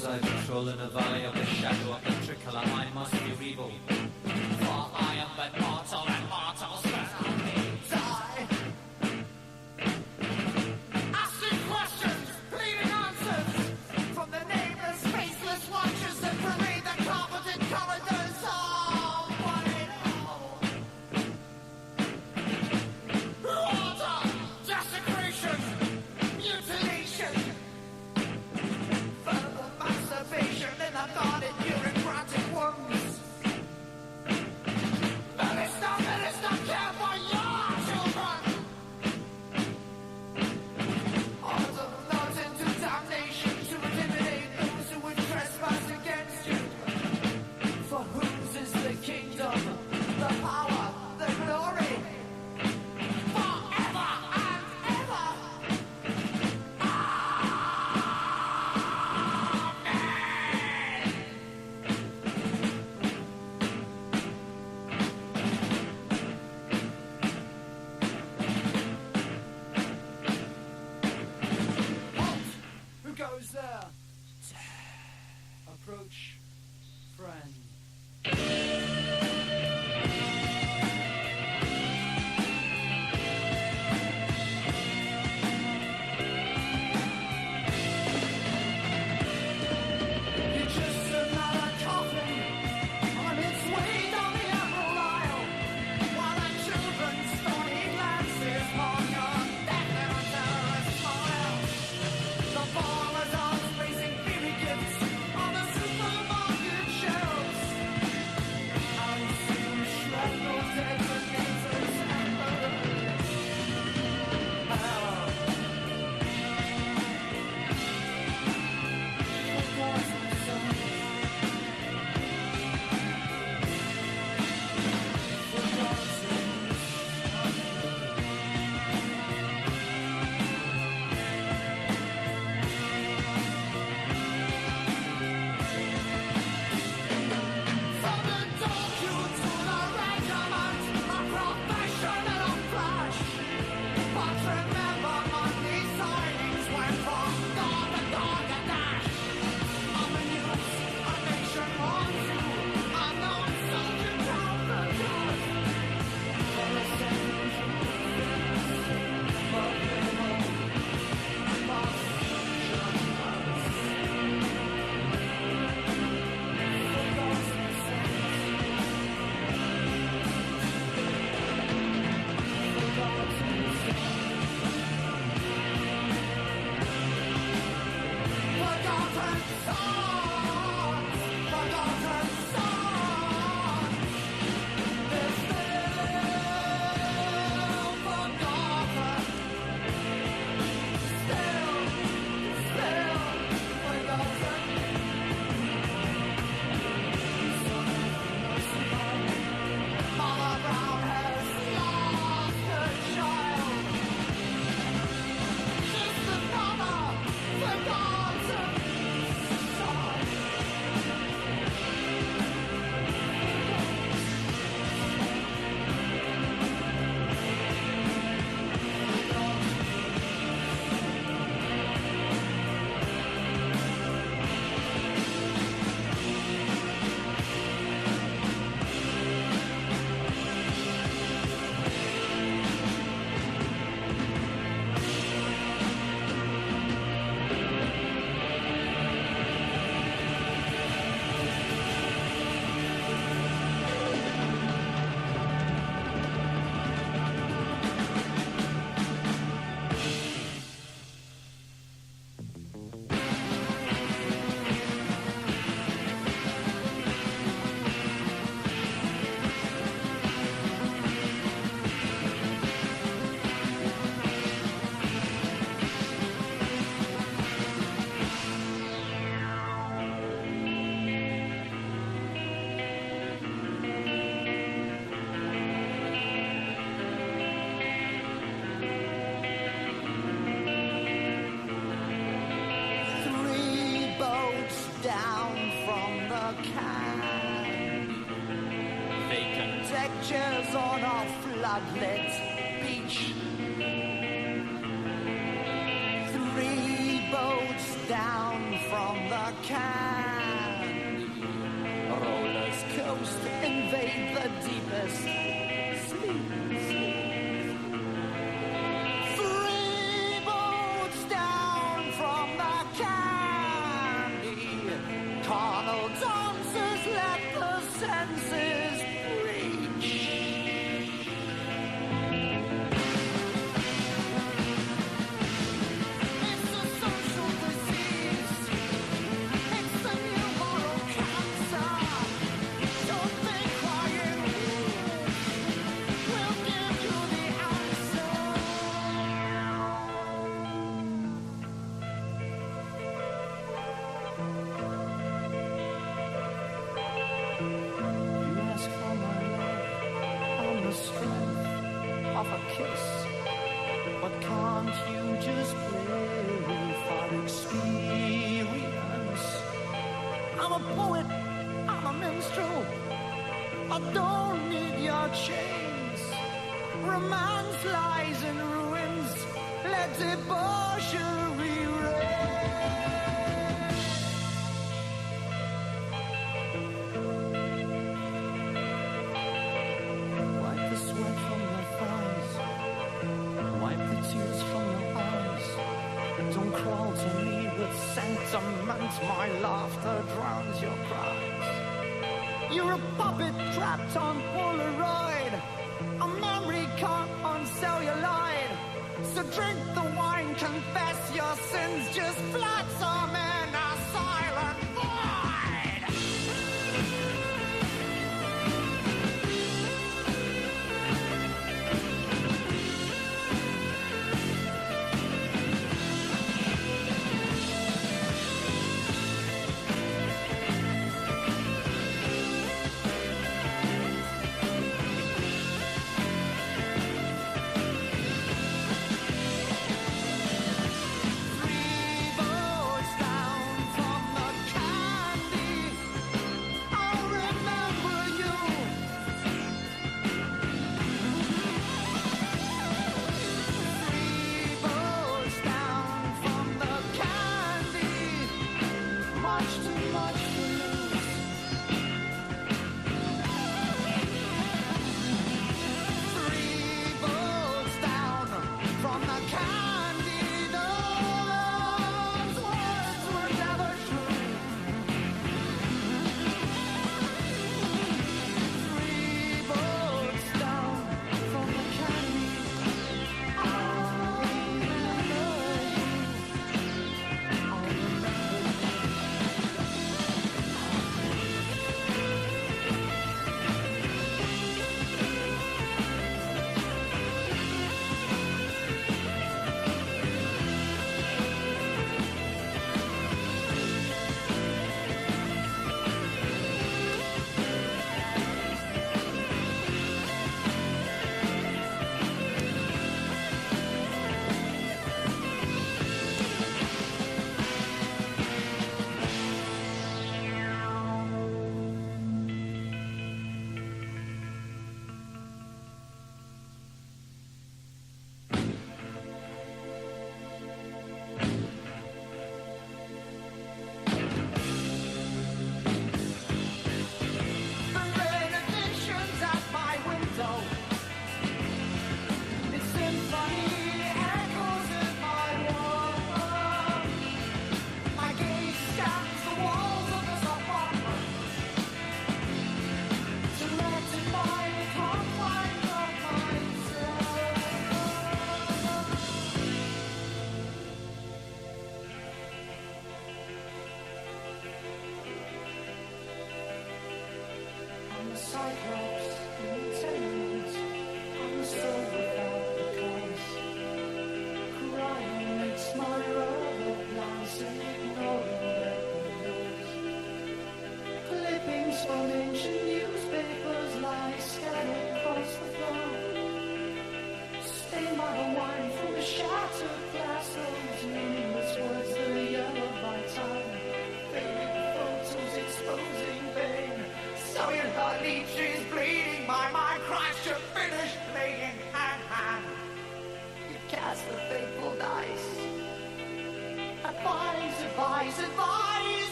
I patrol in a valley of the shadow of the trickle, and I must be rebel. For I am but mortal, and mortals shall die. Asking questions, pleading answers, from the nameless, faceless watchers that parade the carpeted corridors of one and all. Order, desecration, mutilation, masturbation in the guarded bureaucratic ones. can. Vacant deck chairs on a floodlit beach. 3 boats down from the can. Rollers coast, invade the deepest sleep. 3 boats down from the candy. Carnal dancers let the senses reach. It's a social disease. It's the new moral cancer. Don't think crying will give you the answer. You ask for my love on the strength of a kiss, but can't you just play for experience? I'm a poet, I'm a minstrel, I don't need your chains. Romance lies in ruins, let debauchery reign. Wipe the sweat from your thighs, wipe the tears from your eyes. Don't crawl to me with sentiment, my laughter drowns your cries. You're a puppet trapped on Polaroid, a memory caught on celluloid. So drink the wine, confess your sins, just flotsam in a silent void. Cyclops in the tenement, on the stove without the cause. Crying makes my rubber plants and ignoring their windows. Clippings from ancient newspapers lie scattered across the floor. Stained by the wine from the shattered glass, those meaningless words that are yellowed by time. Faded photos exposing The leech is bleeding, my mind cries to finish playing hand. You cast the fateful dice. Advise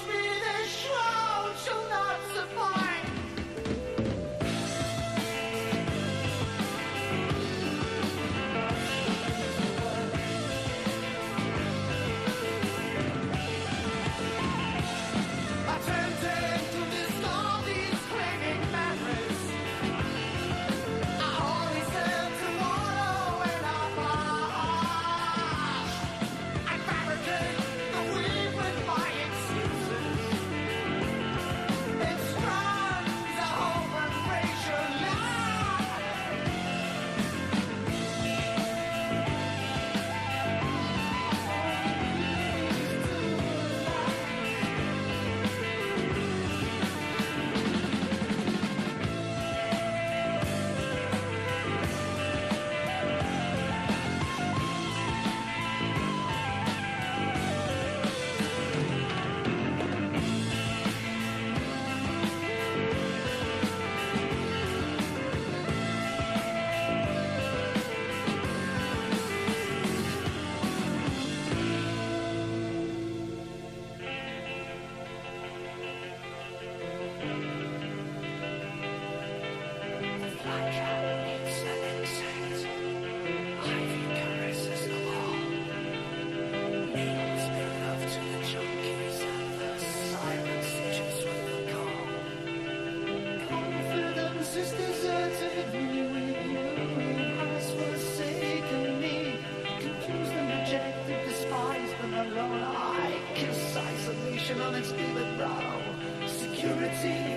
me, this shroud shall not suffice. On its vivid brow, security,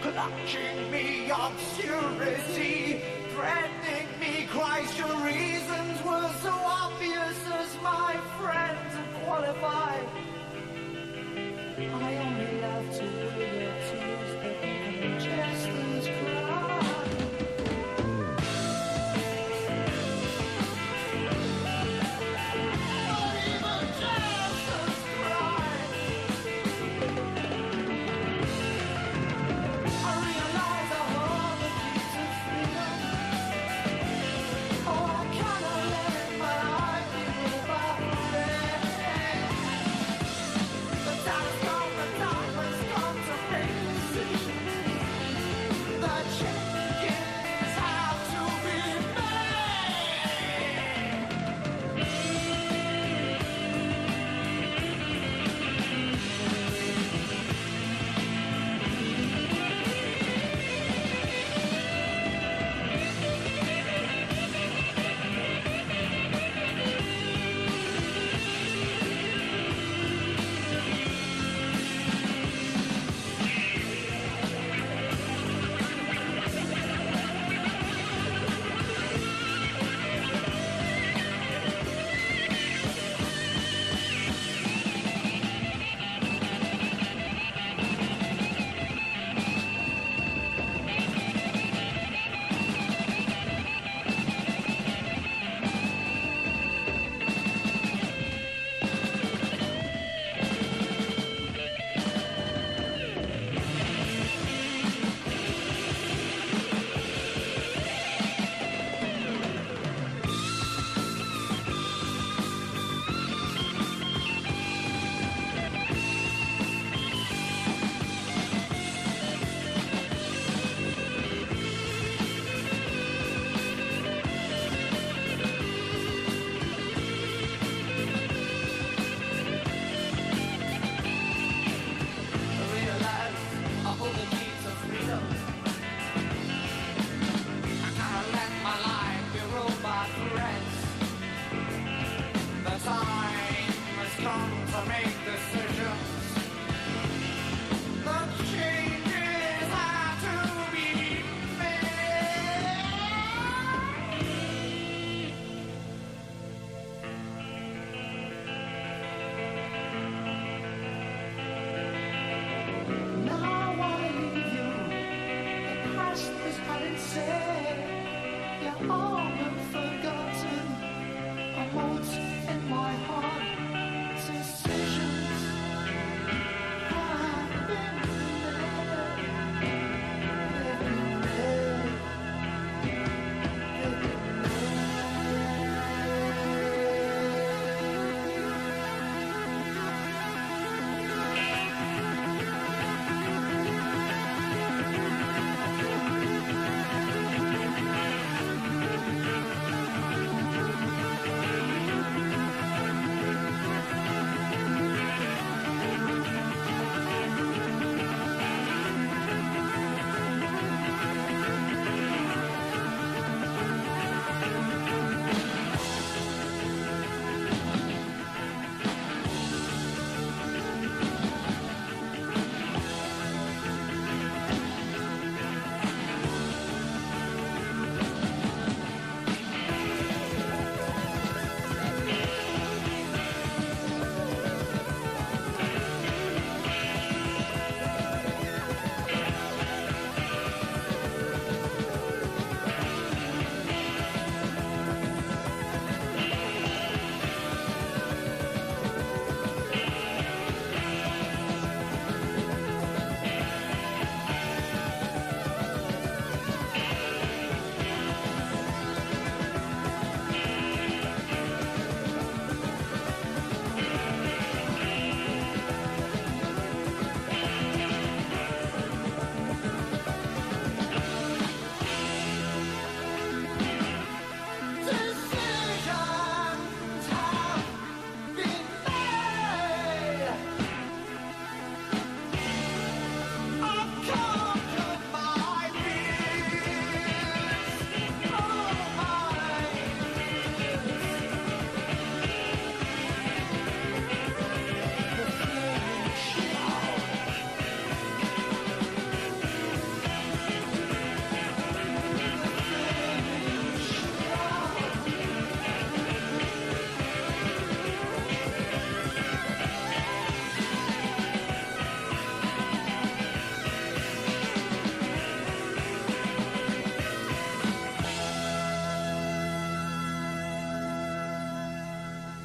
clutching me, obscurity, threatening me. Christ, your reasons were so obvious as my friends have qualified. I only love to hear your tears, but even jesters cry. The time's gone, the time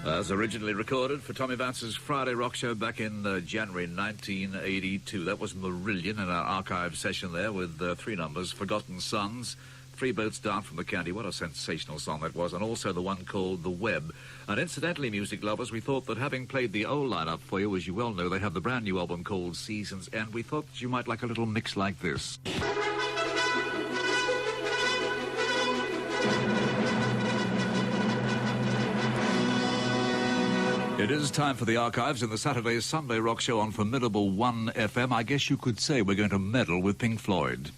As originally recorded for Tommy Vance's Friday Rock Show back in January 1982. That was Marillion in our archive session there with 3 numbers, Forgotten Sons, 3 Boats Down from the County. What a sensational song that was. And also the one called The Web. And incidentally, music lovers, we thought that having played the old lineup for you, as you well know, they have the brand new album called Seasons, and we thought that you might like a little mix like this. It is time for the archives in the Saturday Sunday Rock Show on Formidable 1 FM. I guess you could say we're going to meddle with Pink Floyd.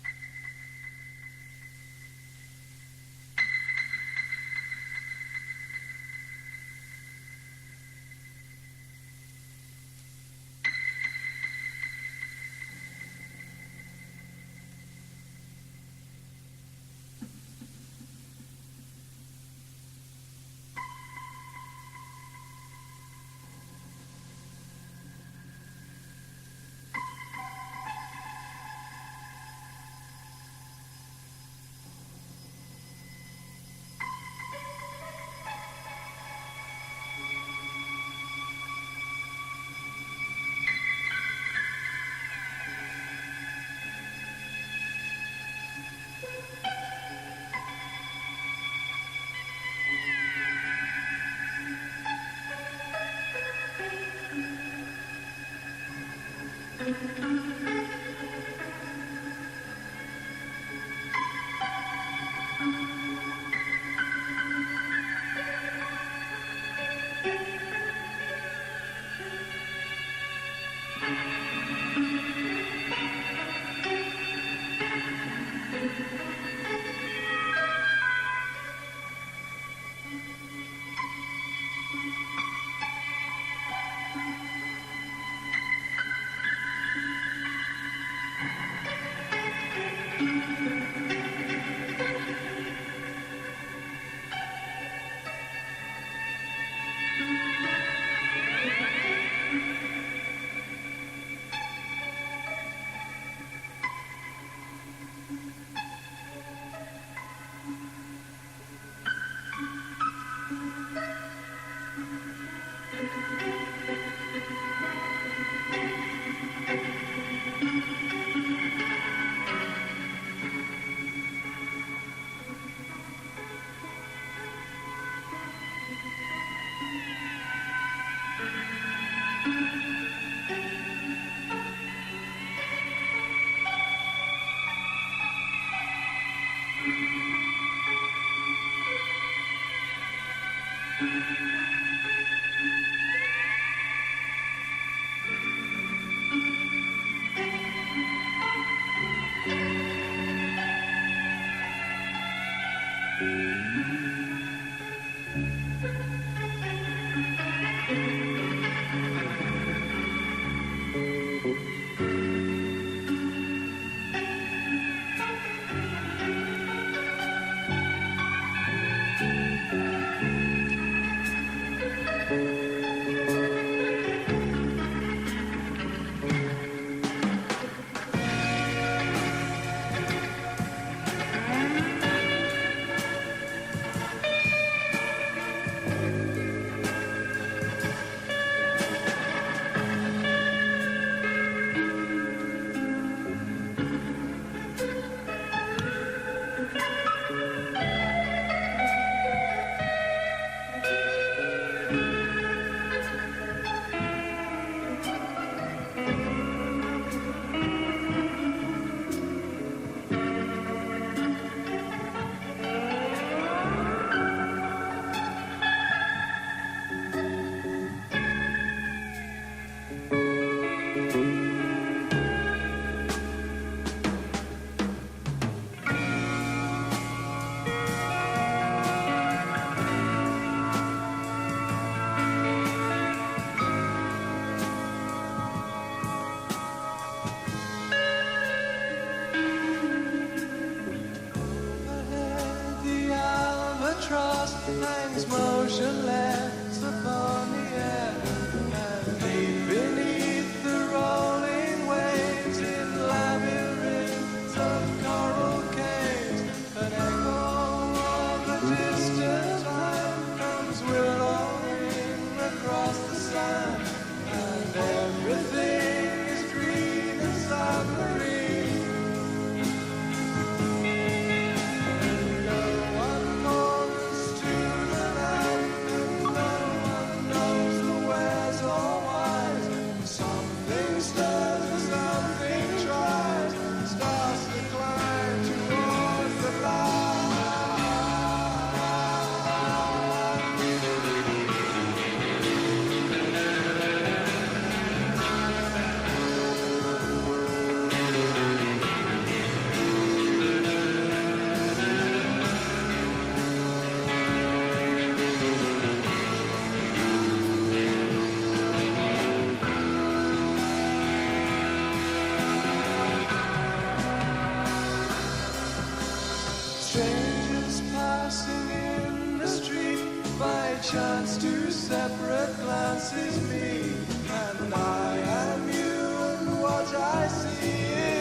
hangs motionless upon the air, and deep beneath the rolling waves in labyrinths of coral caves, an echo of a distant time comes willowing actions, two separate glances meet, and I am you, and what I see is